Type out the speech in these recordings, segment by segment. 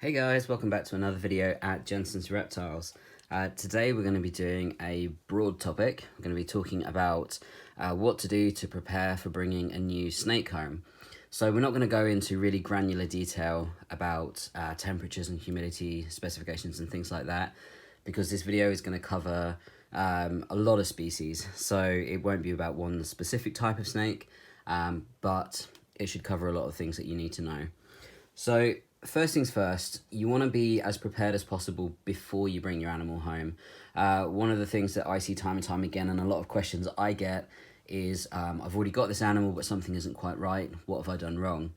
Hey guys, welcome back to another video at Jensen's Reptiles. Today we're going to be doing a broad topic. We're going to be talking about what to do to prepare for bringing a new snake home. So we're not going to go into really granular detail about temperatures and humidity specifications and things like that, because this video is going to cover a lot of species. So it won't be about one specific type of snake, but it should cover a lot of things that you need to know. So first things first, you want to be as prepared as possible before you bring your animal home. One of the things that I see time and time again, and a lot of questions I get, is I've already got this animal but something isn't quite right. What have I done wrong?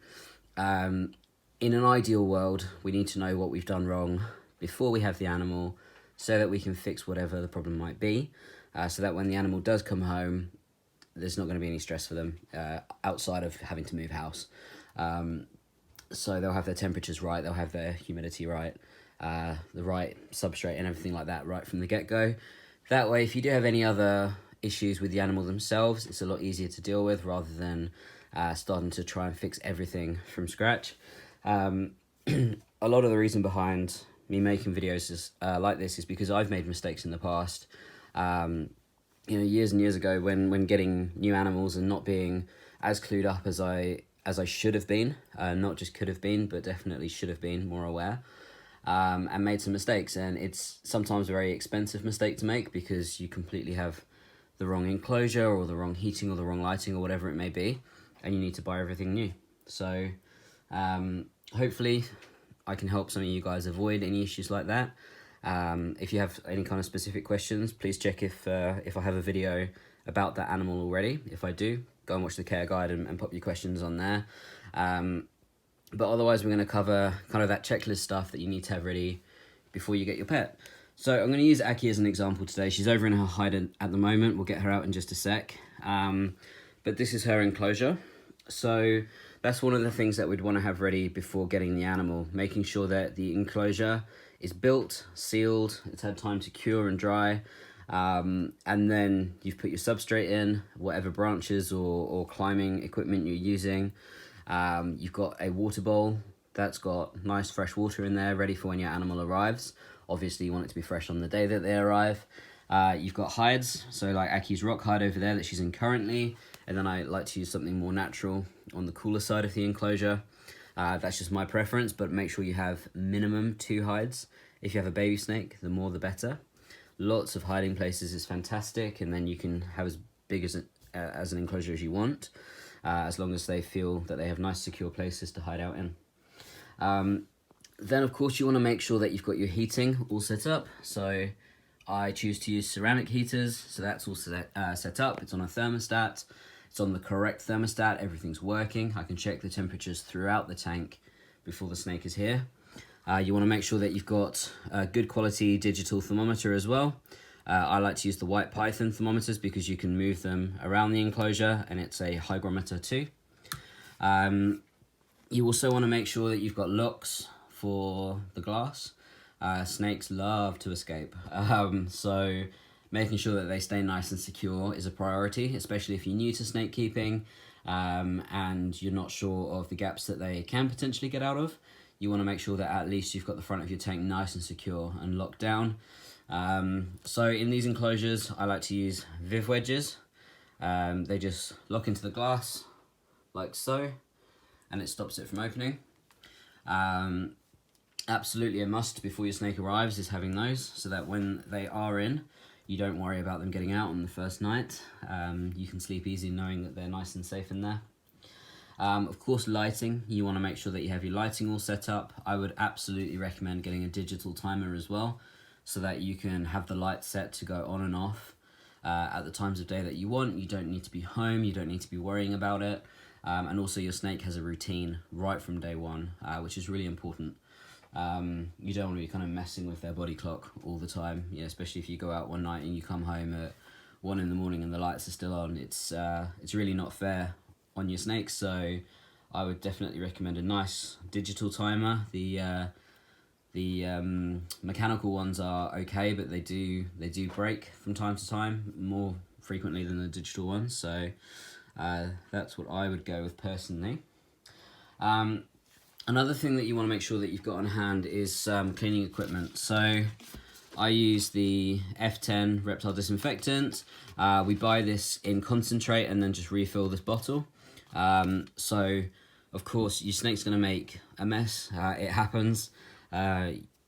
In an ideal world, we need to know what we've done wrong before we have the animal so that we can fix whatever the problem might be, so that when the animal does come home, there's not going to be any stress for them outside of having to move house. So they'll have their temperatures right, they'll have their humidity right, the right substrate and everything like that right from the get-go. That way, if you do have any other issues with the animal themselves, it's a lot easier to deal with rather than starting to try and fix everything from scratch. A lot of the reason behind me making videos like this is because I've made mistakes in the past. Years and years ago when getting new animals and not being as clued up as I should have been, not just could have been, but definitely should have been more aware, and made some mistakes. And it's sometimes a very expensive mistake to make because you completely have the wrong enclosure or the wrong heating or the wrong lighting or whatever it may be, and you need to buy everything new. So hopefully I can help some of you guys avoid any issues like that. If you have any kind of specific questions, please check if I have a video about that animal already. If I do, go and watch the care guide and pop your questions on there. But otherwise, we're going to cover kind of that checklist stuff that you need to have ready before you get your pet. So I'm going to use Aki as an example today. She's over in her hide at the moment. We'll get her out in just a sec. But this is her enclosure. So that's one of the things that we'd want to have ready before getting the animal, making sure that the enclosure is built, sealed, it's had time to cure and dry, and then you've put your substrate in, whatever branches or climbing equipment you're using. You've got a water bowl that's got nice fresh water in there ready for when your animal arrives. Obviously you want it to be fresh on the day that they arrive. You've got hides, so like Aki's rock hide over there that she's in currently, and then I like to use something more natural on the cooler side of the enclosure. That's just my preference, but make sure you have minimum 2 hides. If you have a baby snake, the more the better. Lots of hiding places is fantastic, and then you can have as big as an enclosure as you want, as long as they feel that they have nice secure places to hide out in. Then of course you want to make sure that you've got your heating all set up. So I choose to use ceramic heaters, so that's all set up. It's on a thermostat. It's on the correct thermostat. Everything's working. I can check the temperatures throughout the tank before the snake is here. You want to make sure that you've got a good quality digital thermometer as well. I like to use the white python thermometers because you can move them around the enclosure, and it's a hygrometer too. You also want to make sure that you've got locks for the glass. Snakes love to escape, so making sure that they stay nice and secure is a priority, especially if you're new to snake keeping and you're not sure of the gaps that they can potentially get out of. You want to make sure that at least you've got the front of your tank nice and secure and locked down. So in these enclosures, I like to use Viv wedges. They just lock into the glass like so, and it stops it from opening. Absolutely a must before your snake arrives is having those, so that when they are in, you don't worry about them getting out on the first night. You can sleep easy knowing that they're nice and safe in there. Of course, lighting. You want to make sure that you have your lighting all set up. I would absolutely recommend getting a digital timer as well, so that you can have the light set to go on and off at the times of day that you want. You don't need to be home, you don't need to be worrying about it. And also your snake has a routine right from day one, which is really important. You don't want to be kind of messing with their body clock all the time, especially if you go out one night and you come home at 1 in the morning and the lights are still on. It's really not fair on your snakes, so I would definitely recommend a nice digital timer. The mechanical ones are okay, but they do break from time to time, more frequently than the digital ones, so that's what I would go with personally. Another thing that you want to make sure that you've got on hand is cleaning equipment. So I use the F10 reptile disinfectant. We buy this in concentrate and then just refill this bottle. So of course your snake's going to make a mess. It happens.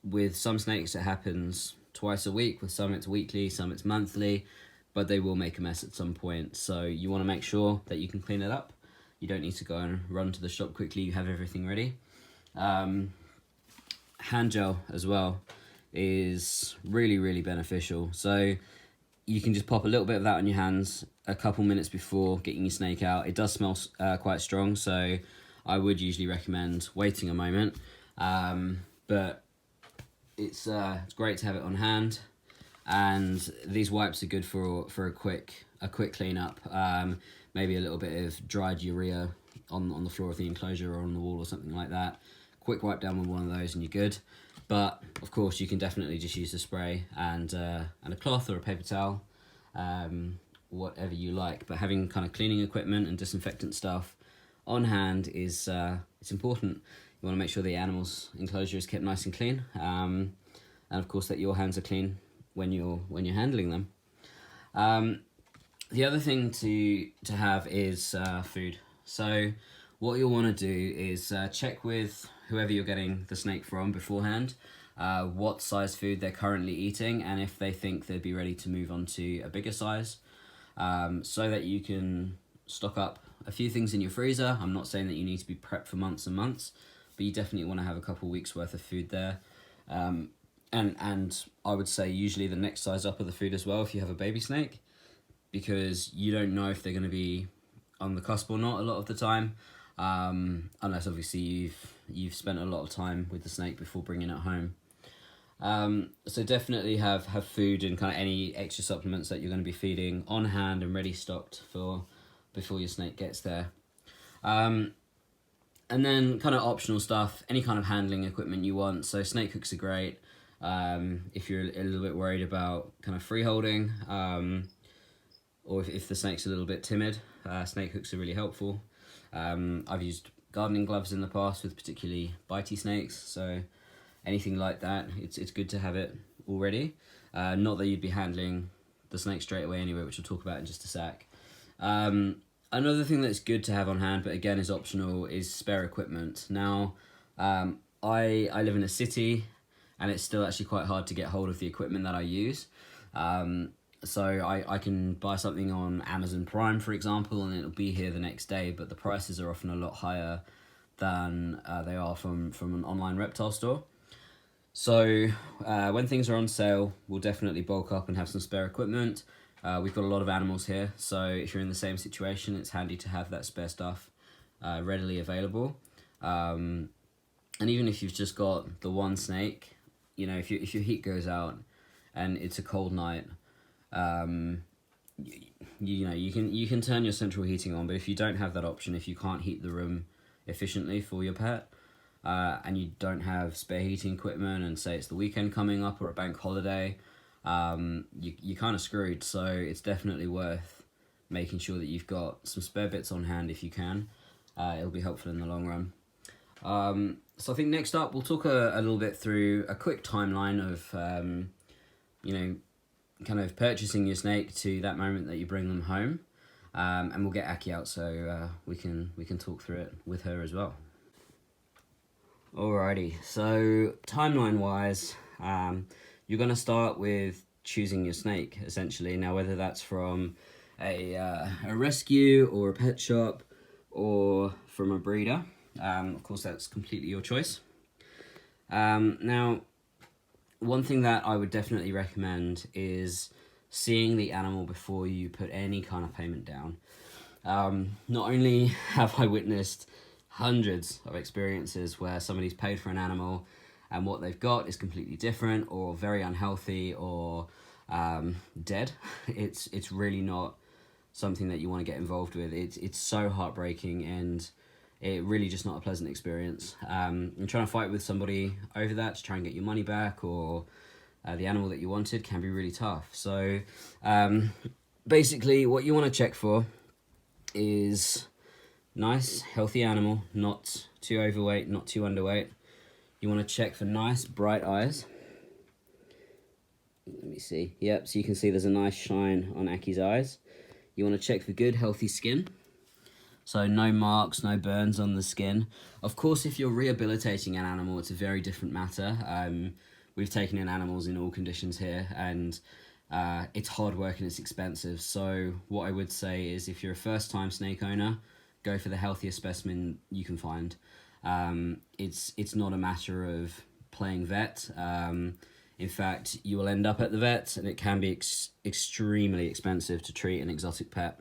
With some snakes it happens twice a week, with some it's weekly, some it's monthly, but they will make a mess at some point. So you want to make sure that you can clean it up. You don't need to go and run to the shop quickly, you have everything ready. Hand gel as well is really beneficial. So you can just pop a little bit of that on your hands a couple minutes before getting your snake out. It does smell quite strong, so I would usually recommend waiting a moment. But it's great to have it on hand, and these wipes are good for a quick cleanup. Maybe a little bit of dried urea on the floor of the enclosure or on the wall or something like that. Quick wipe down with one of those and you're good. But of course you can definitely just use a spray and a cloth or a paper towel, whatever you like. But having kind of cleaning equipment and disinfectant stuff on hand is it's important. You want to make sure the animal's enclosure is kept nice and clean, and of course that your hands are clean when you're handling them. The other thing to have is food. So what you'll want to do is check with whoever you're getting the snake from beforehand, what size food they're currently eating, and if they think they'd be ready to move on to a bigger size, so that you can stock up a few things in your freezer. I'm not saying that you need to be prepped for months and months, but you definitely want to have a couple weeks worth of food there. And I would say usually the next size up of the food as well if you have a baby snake, because you don't know if they're going to be on the cusp or not a lot of the time, unless obviously you've spent a lot of time with the snake before bringing it home. So definitely have food and kind of any extra supplements that you're going to be feeding on hand and ready stocked for before your snake gets there. And then kind of optional stuff, any kind of handling equipment you want. So snake hooks are great if you're a little bit worried about kind of free holding, or if the snake's a little bit timid. Snake hooks are really helpful. I've used gardening gloves in the past with particularly bitey snakes, so anything like that, it's good to have it already. Not that you'd be handling the snake straight away anyway, which we'll talk about in just a sec. Another thing that's good to have on hand, but again is optional, is spare equipment. Now, I live in a city, and it's still actually quite hard to get hold of the equipment that I use. So I can buy something on Amazon Prime, for example, and it'll be here the next day, but the prices are often a lot higher than they are from an online reptile store. So when things are on sale, we'll definitely bulk up and have some spare equipment. We've got a lot of animals here, so if you're in the same situation, it's handy to have that spare stuff readily available. And even if you've just got the one snake, you know, if your heat goes out and it's a cold night, you can turn your central heating on. But if you don't have that option, if you can't heat the room efficiently for your pet, and you don't have spare heating equipment, and say it's the weekend coming up or a bank holiday, you're kind of screwed. So it's definitely worth making sure that you've got some spare bits on hand if you can. It'll be helpful in the long run. So I think next up we'll talk a little bit through a quick timeline of kind of purchasing your snake to that moment that you bring them home, and we'll get Aki out so we can talk through it with her as well. Alrighty, so timeline wise, you're going to start with choosing your snake essentially. Now whether that's from a rescue or a pet shop or from a breeder, of course that's completely your choice. Now one thing that I would definitely recommend is seeing the animal before you put any kind of payment down. Not only have I witnessed hundreds of experiences where somebody's paid for an animal and what they've got is completely different or very unhealthy or dead. It's really not something that you want to get involved with. It's so heartbreaking, and it really just not a pleasant experience. And trying to fight with somebody over that to try and get your money back or the animal that you wanted can be really tough. So basically what you want to check for is Nice, healthy animal, not too overweight, not too underweight. You want to check for nice, bright eyes. Let me see. Yep, so you can see there's a nice shine on Aki's eyes. You want to check for good, healthy skin. So no marks, no burns on the skin. Of course, if you're rehabilitating an animal, it's a very different matter. We've taken in animals in all conditions here, and it's hard work and it's expensive. So what I would say is, if you're a first-time snake owner, go for the healthiest specimen you can find. It's not a matter of playing vet. In fact, you will end up at the vet, and it can be extremely expensive to treat an exotic pet.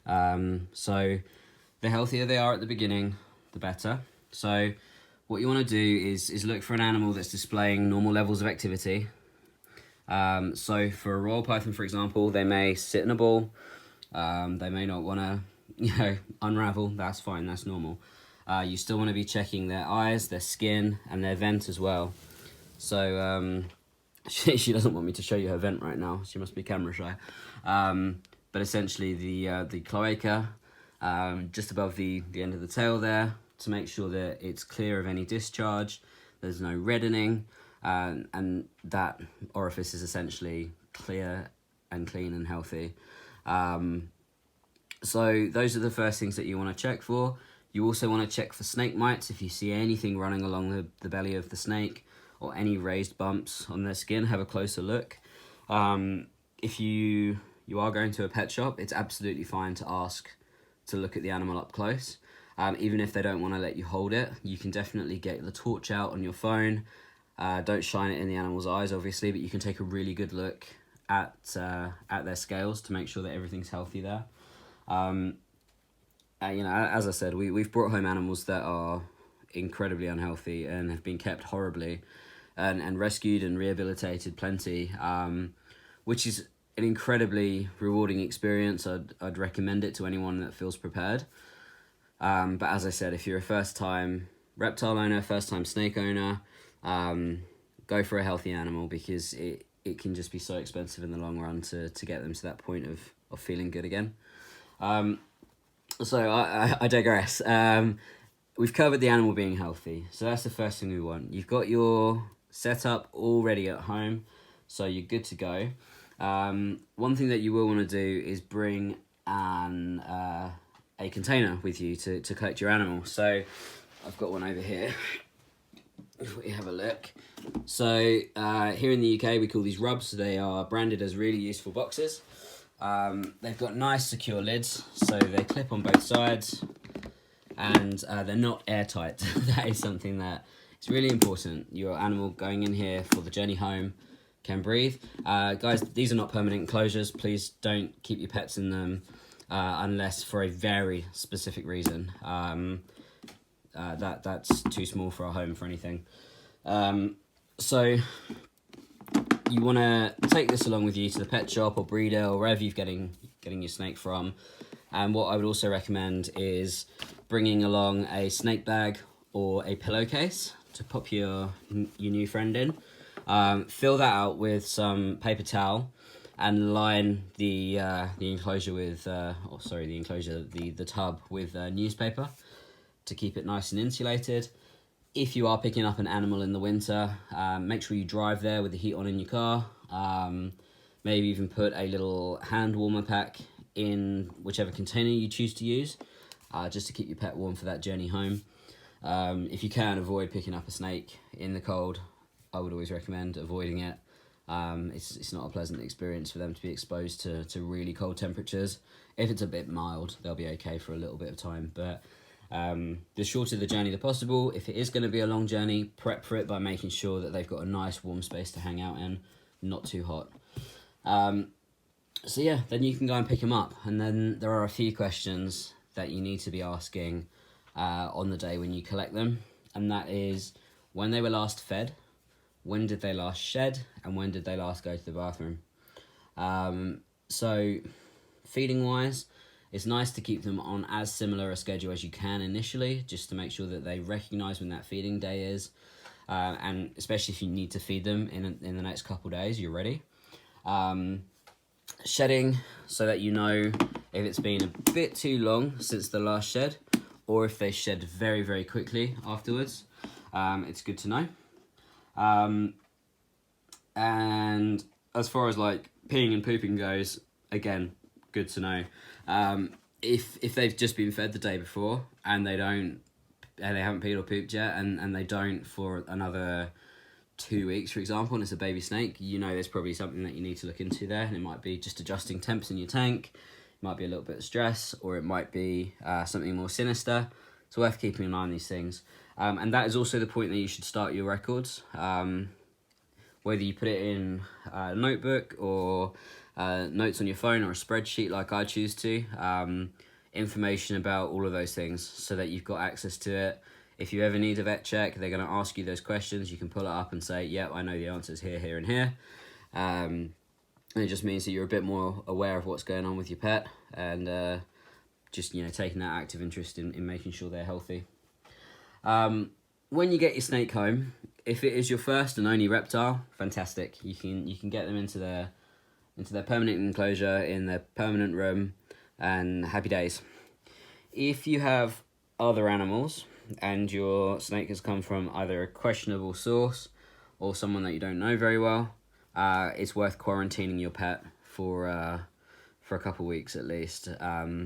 So the healthier they are at the beginning, the better. So what you want to do is look for an animal that's displaying normal levels of activity. So for a royal python, for example, they may sit in a ball. They may not want to, unravel. That's fine. That's normal. You still want to be checking their eyes, their skin, and their vent as well. So she doesn't want me to show you her vent right now. She must be camera shy. But essentially the cloaca, just above the end of the tail there, to make sure that it's clear of any discharge, there's no reddening, and that orifice is essentially clear and clean and healthy. So those are the first things that you want to check for. You also want to check for snake mites. If you see anything running along the belly of the snake, or any raised bumps on their skin, have a closer look. If you are going to a pet shop, it's absolutely fine to ask to look at the animal up close. Even if they don't want to let you hold it, you can definitely get the torch out on your phone. Don't shine it in the animal's eyes, obviously, but you can take a really good look at their scales to make sure that everything's healthy there. As I said, we've brought home animals that are incredibly unhealthy and have been kept horribly, and rescued and rehabilitated plenty, which is an incredibly rewarding experience. I'd recommend it to anyone that feels prepared. But as I said, if you're a first-time reptile owner, first-time snake owner, go for a healthy animal, because it can just be so expensive in the long run to get them to that point of feeling good again. So I digress. We've covered the animal being healthy, so that's the first thing we want. You've got your setup already at home, so you're good to go. One thing that you will want to do is bring a container with you to collect your animal. So I've got one over here. If we have a look. So here in the UK, we call these rubs. They are branded as really useful boxes. They've got nice secure lids, so they clip on both sides, and they're not airtight. That is something that is really important. Your animal going in here for the journey home can breathe. Guys, these are not permanent enclosures. Please don't keep your pets in them unless for a very specific reason. That's too small for our home for anything. So you want to take this along with you to the pet shop or breeder or wherever you're getting your snake from. And what I would also recommend is bringing along a snake bag or a pillowcase to pop your new friend in. Fill that out with some paper towel and line the enclosure with, the tub with newspaper to keep it nice and insulated. If you are picking up an animal in the winter, make sure you drive there with the heat on in your car. Maybe even put a little hand warmer pack in whichever container you choose to use, just to keep your pet warm for that journey home. If you can avoid picking up a snake in the cold, I would always recommend avoiding it. It's not a pleasant experience for them to be exposed to really cold temperatures. If it's a bit mild, they'll be okay for a little bit of time, but the shorter the journey the possible. If it is going to be a long journey, prep for it by making sure that they've got a nice warm space to hang out in, not too hot. So yeah, then you can go and pick them up, and then there are a few questions that you need to be asking on the day when you collect them, and that is when they were last fed, when did they last shed, and when did they last go to the bathroom. So feeding wise, it's nice to keep them on as similar a schedule as you can initially, just to make sure that they recognise when that feeding day is, and especially if you need to feed them in the next couple days, you're ready. Shedding, so that you know if it's been a bit too long since the last shed, or if they shed very, very quickly afterwards. It's good to know. And as far as like peeing and pooping goes, again, good to know. If they've just been fed the day before and they haven't peed or pooped yet, and they don't for another 2 weeks, for example, and it's a baby snake, you know there's probably something that you need to look into there, and it might be just adjusting temps in your tank, it might be a little bit of stress, or it might be something more sinister. It's worth keeping an eye on these things. And that is also the point that you should start your records. Whether you put it in a notebook or notes on your phone or a spreadsheet like I choose to, information about all of those things so that you've got access to it. If you ever need a vet check, they're going to ask you those questions. You can pull it up and say, yep, I know the answers here, here, and here. And it just means that you're a bit more aware of what's going on with your pet, and just, taking that active interest in making sure they're healthy. When you get your snake home, if it is your first and only reptile, fantastic. You can get them into their permanent enclosure in their permanent room, and happy days. If you have other animals and your snake has come from either a questionable source or someone that you don't know very well, it's worth quarantining your pet for a couple of weeks at least,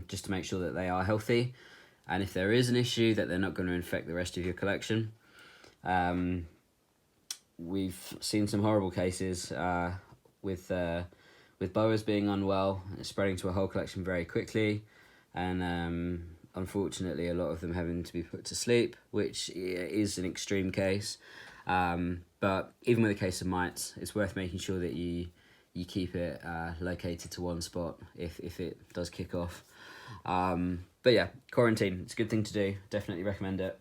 just to make sure that they are healthy, and if there is an issue, that they're not going to infect the rest of your collection. We've seen some horrible cases with boas being unwell, spreading to a whole collection very quickly, and unfortunately a lot of them having to be put to sleep, which is an extreme case. But even with a case of mites, it's worth making sure that you keep it located to one spot if it does kick off. But yeah, quarantine, it's a good thing to do. Definitely recommend it.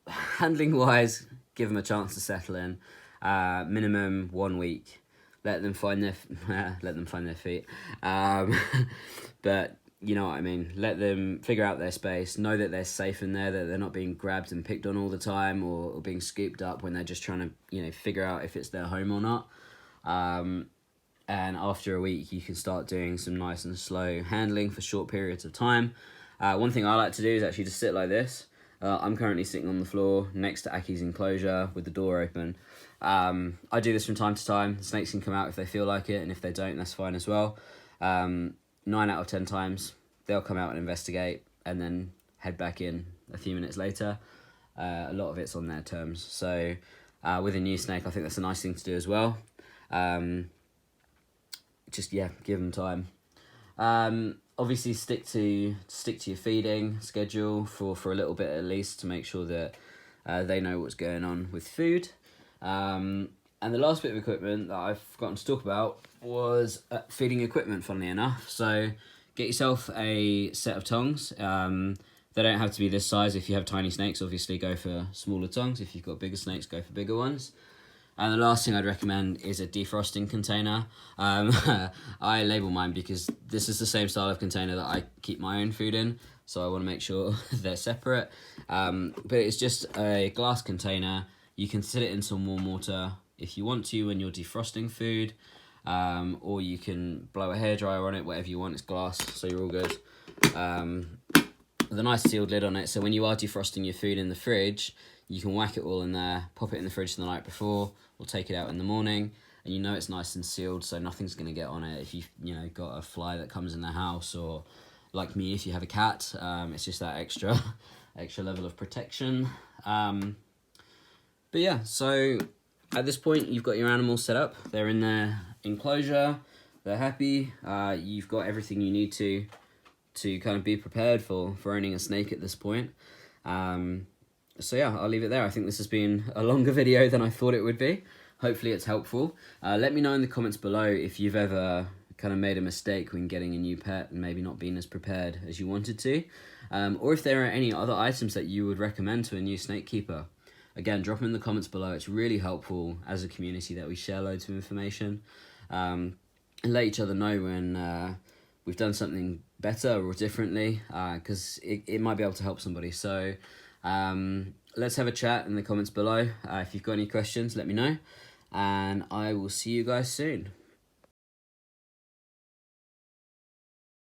Handling wise, give them a chance to settle in. Minimum 1 week. Let them find their feet. But you know what I mean. Let them figure out their space. Know that they're safe in there. That they're not being grabbed and picked on all the time, or being scooped up when they're just trying to figure out if it's their home or not. And after a week, you can start doing some nice and slow handling for short periods of time. One thing I like to do is actually just sit like this. I'm currently sitting on the floor next to Aki's enclosure with the door open. I do this from time to time. The snakes can come out if they feel like it, and if they don't, that's fine as well. 9 out of 10 times, they'll come out and investigate and then head back in a few minutes later. A lot of it's on their terms. So with a new snake, I think that's a nice thing to do as well. Just give them time. Obviously stick to your feeding schedule for a little bit at least, to make sure that they know what's going on with food. And the last bit of equipment that I've forgotten to talk about was feeding equipment, funnily enough. So get yourself a set of tongs. They don't have to be this size. If you have tiny snakes, obviously go for smaller tongs. If you've got bigger snakes, go for bigger ones. And the last thing I'd recommend is a defrosting container. I label mine because this is the same style of container that I keep my own food in, so I want to make sure they're separate. But it's just a glass container. You can sit it in some warm water if you want to when you're defrosting food, or you can blow a hairdryer on it, whatever you want. It's glass, so you're all good. With a nice sealed lid on it, so when you are defrosting your food in the fridge, you can whack it all in there, pop it in the fridge the night before, or take it out in the morning, and you know it's nice and sealed, so nothing's going to get on it. If you've got a fly that comes in the house, or like me, if you have a cat, it's just that extra level of protection. But yeah, so at this point, you've got your animals set up. They're in their enclosure. They're happy. You've got everything you need to kind of be prepared for owning a snake at this point. So yeah, I'll leave it there. I think this has been a longer video than I thought it would be. Hopefully it's helpful. Let me know in the comments below if you've ever kind of made a mistake when getting a new pet and maybe not being as prepared as you wanted to. Or if there are any other items that you would recommend to a new snake keeper. Again, drop them in the comments below. It's really helpful as a community that we share loads of information. And let each other know when we've done something better or differently, because it might be able to help somebody. So let's have a chat in the comments below. If you've got any questions, let me know, and I will see you guys soon.